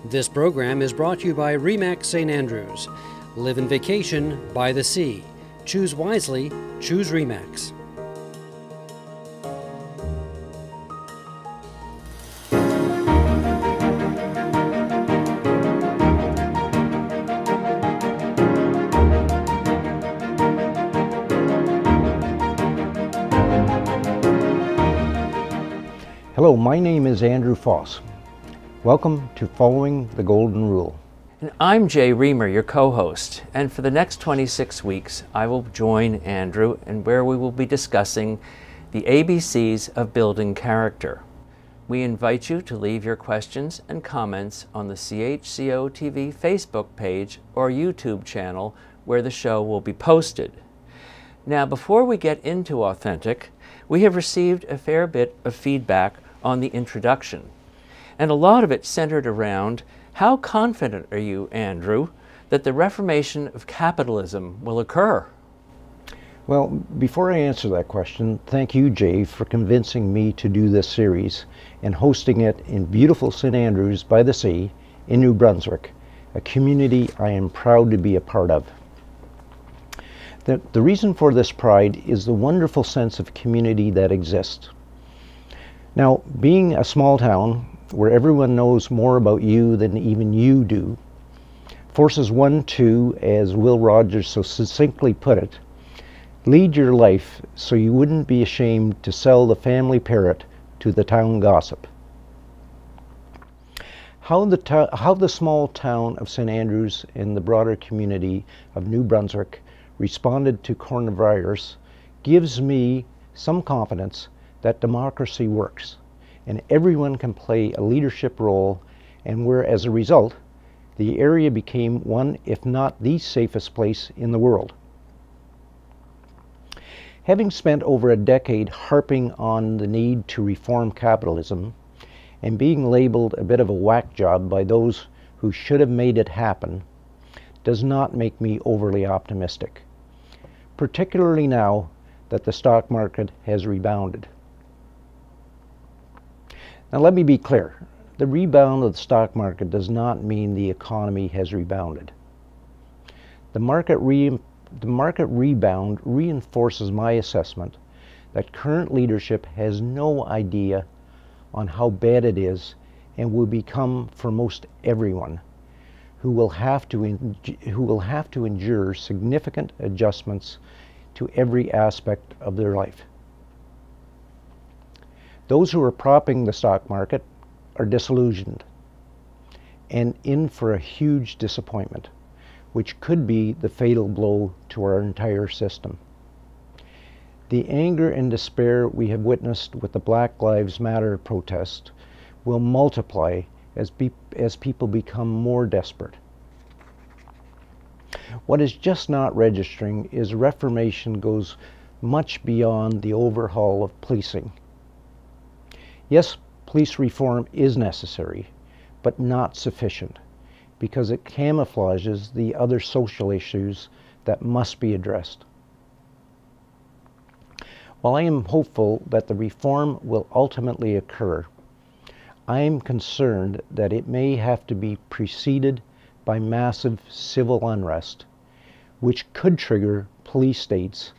This program is brought to you by RE/MAX St. Andrews. Live in vacation by the sea. Choose wisely, choose RE/MAX. Hello, my name is Andrew Faas. Welcome to Following the Golden Rule. And I'm Jay Remer, your co-host, and for the next 26 weeks I will join Andrew and where we will be discussing the ABCs of building character. We invite you to leave your questions and comments on the CHCO-TV Facebook page or YouTube channel where the show will be posted. Now, before we get into Authentic, we have received a fair bit of feedback on the introduction, and a lot of it centered around how confident are you, Andrew, that the reformation of capitalism will occur? Well, before I answer that question, thank you, Jay, for convincing me to do this series and hosting it in beautiful St. Andrews by the Sea in New Brunswick, a community I am proud to be a part of. The reason for this pride is the wonderful sense of community that exists. Now, being a small town where everyone knows more about you than even you do, forces one to, as Will Rogers so succinctly put it, lead your life so you wouldn't be ashamed to sell the family parrot to the town gossip. How the small town of St. Andrews and the broader community of New Brunswick responded to coronavirus gives me some confidence that democracy works and everyone can play a leadership role, and where as a result the area became one, if not the safest place in the world. Having spent over a decade harping on the need to reform capitalism and being labeled a bit of a whack job by those who should have made it happen does not make me overly optimistic, particularly now that the stock market has rebounded. Now let me be clear, the rebound of the stock market does not mean the economy has rebounded. The market rebound reinforces my assessment that current leadership has no idea on how bad it is and will become for most everyone, who will have to endure significant adjustments to every aspect of their life. Those who are propping the stock market are disillusioned and in for a huge disappointment, which could be the fatal blow to our entire system. The anger and despair we have witnessed with the Black Lives Matter protest will multiply as people become more desperate. What is just not registering is reformation goes much beyond the overhaul of policing. Yes, police reform is necessary, but not sufficient, because it camouflages the other social issues that must be addressed. While I am hopeful that the reform will ultimately occur, I am concerned that it may have to be preceded by massive civil unrest, which could trigger police states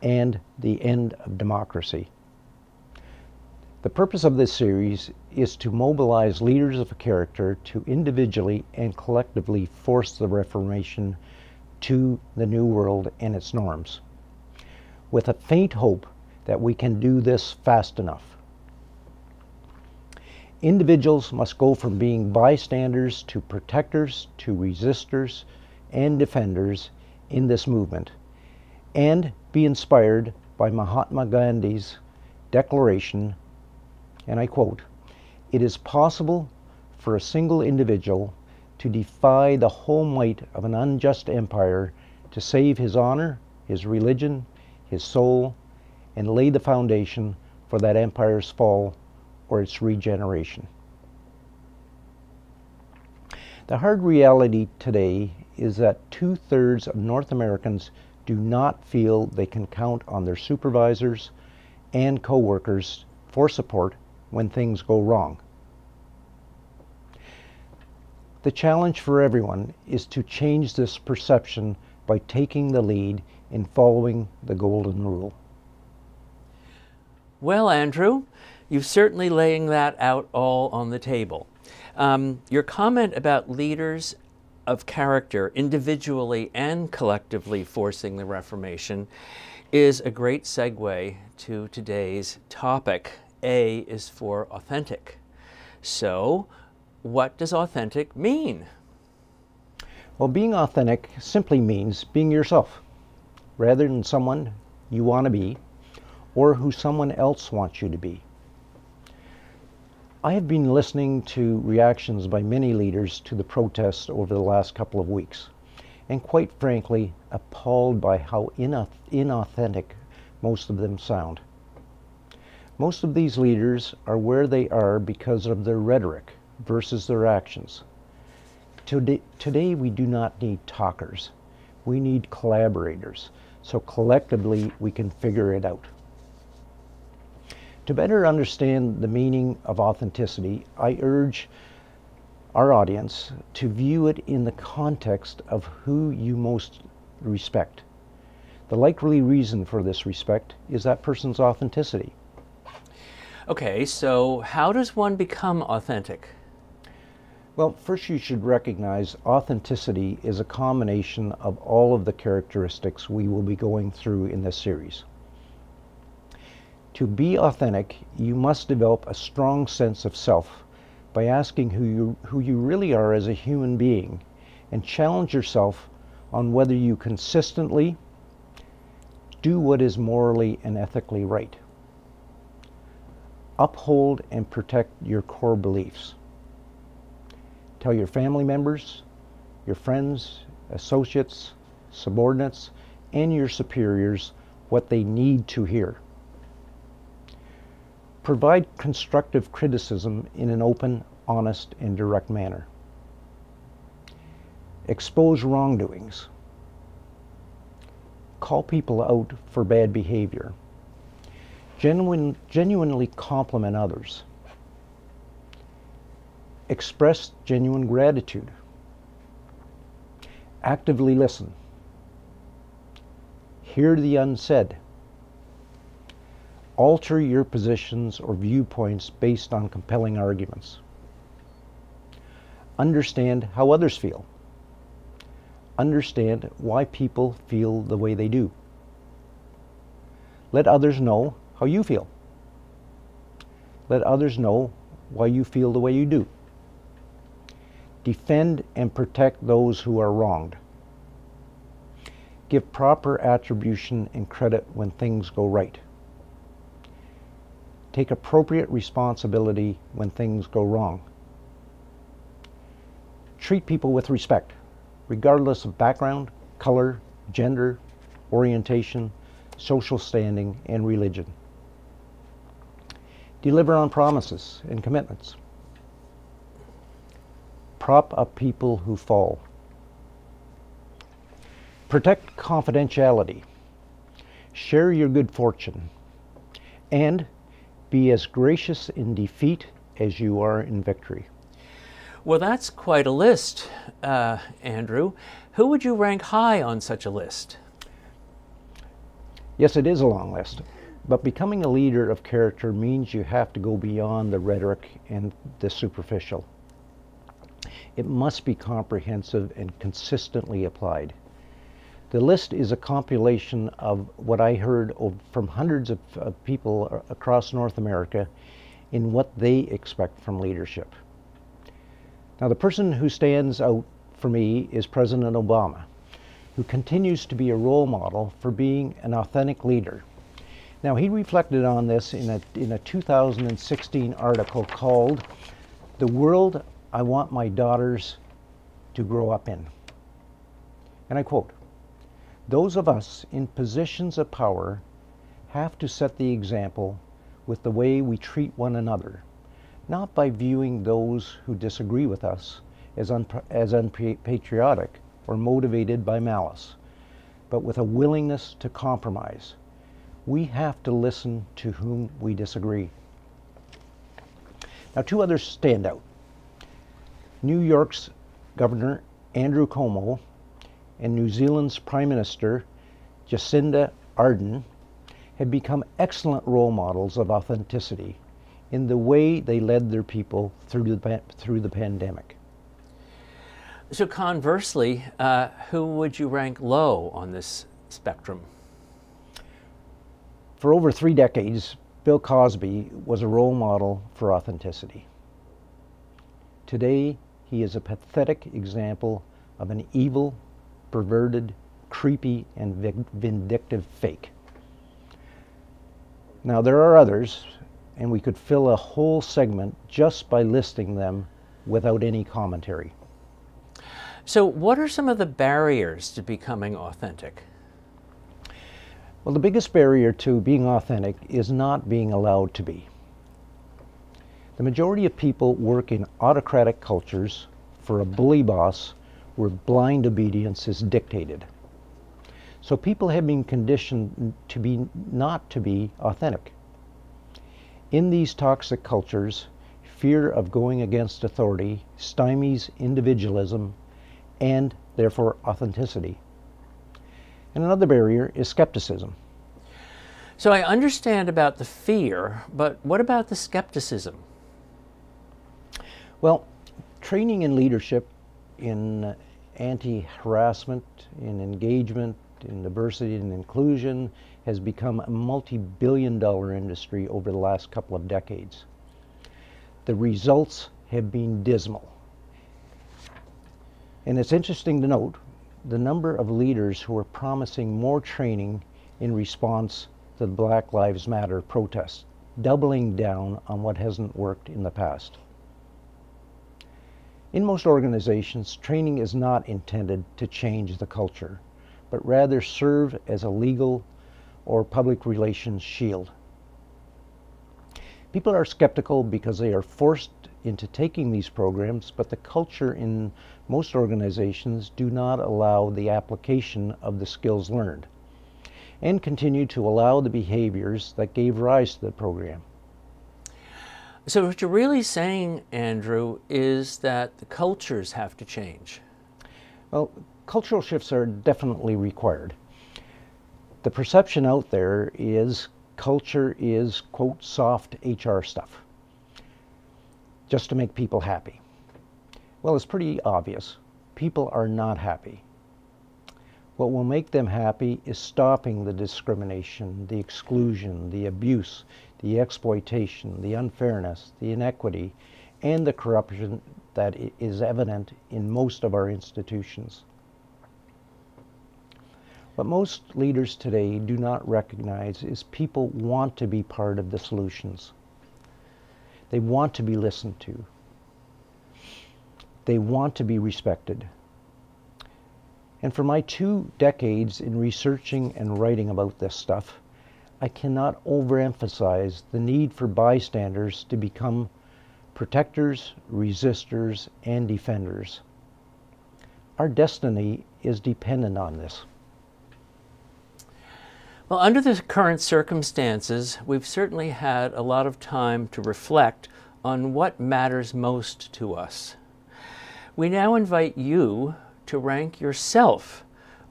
and the end of democracy. The purpose of this series is to mobilize leaders of character to individually and collectively force the reformation to the new world and its norms, with a faint hope that we can do this fast enough. Individuals must go from being bystanders to protectors to resistors and defenders in this movement, and be inspired by Mahatma Gandhi's declaration, and I quote, "It is possible for a single individual to defy the whole might of an unjust empire to save his honor, his religion, his soul, and lay the foundation for that empire's fall or its regeneration." The hard reality today is that 2/3 of North Americans do not feel they can count on their supervisors and co-workers for support when things go wrong. The challenge for everyone is to change this perception by taking the lead in following the golden rule. Well, Andrew, you're certainly laying that out all on the table. Your comment about leaders of character, individually and collectively forcing the Reformation, is a great segue to today's topic. A is for authentic. So, what does authentic mean? Well, being authentic simply means being yourself, rather than someone you want to be or who someone else wants you to be. I have been listening to reactions by many leaders to the protests over the last couple of weeks, and quite frankly, appalled by how inauthentic most of them sound. Most of these leaders are where they are because of their rhetoric versus their actions. Today we do not need talkers. We need collaborators, so collectively we can figure it out. To better understand the meaning of authenticity, I urge our audience to view it in the context of who you most respect. The likely reason for this respect is that person's authenticity. Okay, so how does one become authentic? Well, first you should recognize authenticity is a combination of all of the characteristics we will be going through in this series. To be authentic, you must develop a strong sense of self by asking who you really are as a human being, and challenge yourself on whether you consistently do what is morally and ethically right. Uphold and protect your core beliefs. Tell your family members, your friends, associates, subordinates, and your superiors what they need to hear. Provide constructive criticism in an open, honest, and direct manner. Expose wrongdoings. Call people out for bad behavior. Genuinely compliment others. Express genuine gratitude. Actively listen. Hear the unsaid. Alter your positions or viewpoints based on compelling arguments. Understand how others feel. Understand why people feel the way they do. Let others know how you feel. Let others know why you feel the way you do. Defend and protect those who are wronged. Give proper attribution and credit when things go right. Take appropriate responsibility when things go wrong. Treat people with respect, regardless of background, color, gender, orientation, social standing, and religion. Deliver on promises and commitments. Prop up people who fall. Protect confidentiality. Share your good fortune. And be as gracious in defeat as you are in victory. Well, that's quite a list, Andrew. Who would you rank high on such a list? Yes, it is a long list, but becoming a leader of character means you have to go beyond the rhetoric and the superficial. It must be comprehensive and consistently applied. The list is a compilation of what I heard from hundreds of people across North America in what they expect from leadership. Now, the person who stands out for me is President Obama, who continues to be a role model for being an authentic leader. Now, he reflected on this in a 2016 article called "The World I Want My Daughters to Grow Up In." And I quote, "Those of us in positions of power have to set the example with the way we treat one another, not by viewing those who disagree with us as unpatriotic or motivated by malice, but with a willingness to compromise. We have to listen to whom we disagree." Now, two others stand out. New York's Governor Andrew Cuomo and New Zealand's Prime Minister Jacinda Ardern have become excellent role models of authenticity in the way they led their people through the pandemic. So conversely, who would you rank low on this spectrum? For over 3 decades, Bill Cosby was a role model for authenticity. Today, he is a pathetic example of an evil, perverted, creepy, and vindictive fake. Now, there are others, and we could fill a whole segment just by listing them without any commentary. So what are some of the barriers to becoming authentic? Well, the biggest barrier to being authentic is not being allowed to be. The majority of people work in autocratic cultures for a bully boss where blind obedience is dictated. So people have been conditioned to not to be authentic. In these toxic cultures, fear of going against authority stymies individualism and therefore authenticity. And another barrier is skepticism. So I understand about the fear, but what about the skepticism? Well, training in leadership, in anti-harassment, in engagement, in diversity and inclusion has become a multi-billion-dollar industry over the last couple of decades. The results have been dismal. And it's interesting to note the number of leaders who are promising more training in response to the Black Lives Matter protests, doubling down on what hasn't worked in the past. In most organizations, training is not intended to change the culture, but rather serve as a legal or public relations shield. People are skeptical because they are forced into taking these programs, but the culture in most organizations do not allow the application of the skills learned and continue to allow the behaviors that gave rise to the program. So what you're really saying, Andrew, is that the cultures have to change. Well, cultural shifts are definitely required. The perception out there is culture is, quote, soft HR stuff, just to make people happy. Well, it's pretty obvious. People are not happy. What will make them happy is stopping the discrimination, the exclusion, the abuse, the exploitation, the unfairness, the inequity, and the corruption that is evident in most of our institutions. What most leaders today do not recognize is people want to be part of the solutions. They want to be listened to. They want to be respected. And for my 2 decades in researching and writing about this stuff, I cannot overemphasize the need for bystanders to become protectors, resistors, and defenders. Our destiny is dependent on this. Well, under the current circumstances, we've certainly had a lot of time to reflect on what matters most to us. We now invite you to rank yourself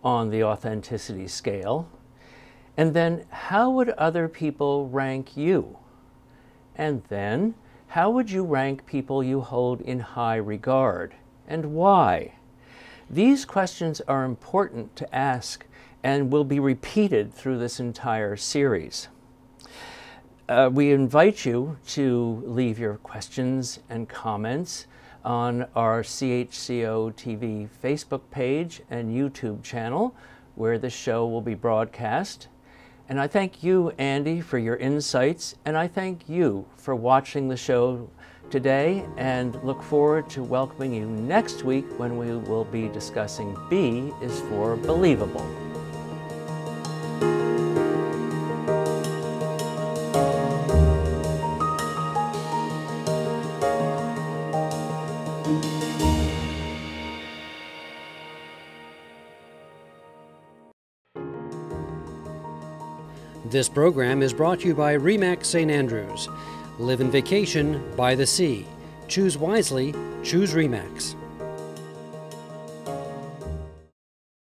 on the authenticity scale, and then how would other people rank you? And then how would you rank people you hold in high regard, and why? These questions are important to ask and will be repeated through this entire series. We invite you to leave your questions and comments on our CHCO-TV Facebook page and YouTube channel, where the show will be broadcast. And I thank you, Andy, for your insights, and I thank you for watching the show today, and look forward to welcoming you next week when we will be discussing B is for Believable. This program is brought to you by Remax St. Andrews. Live in vacation by the sea. Choose wisely. Choose Remax.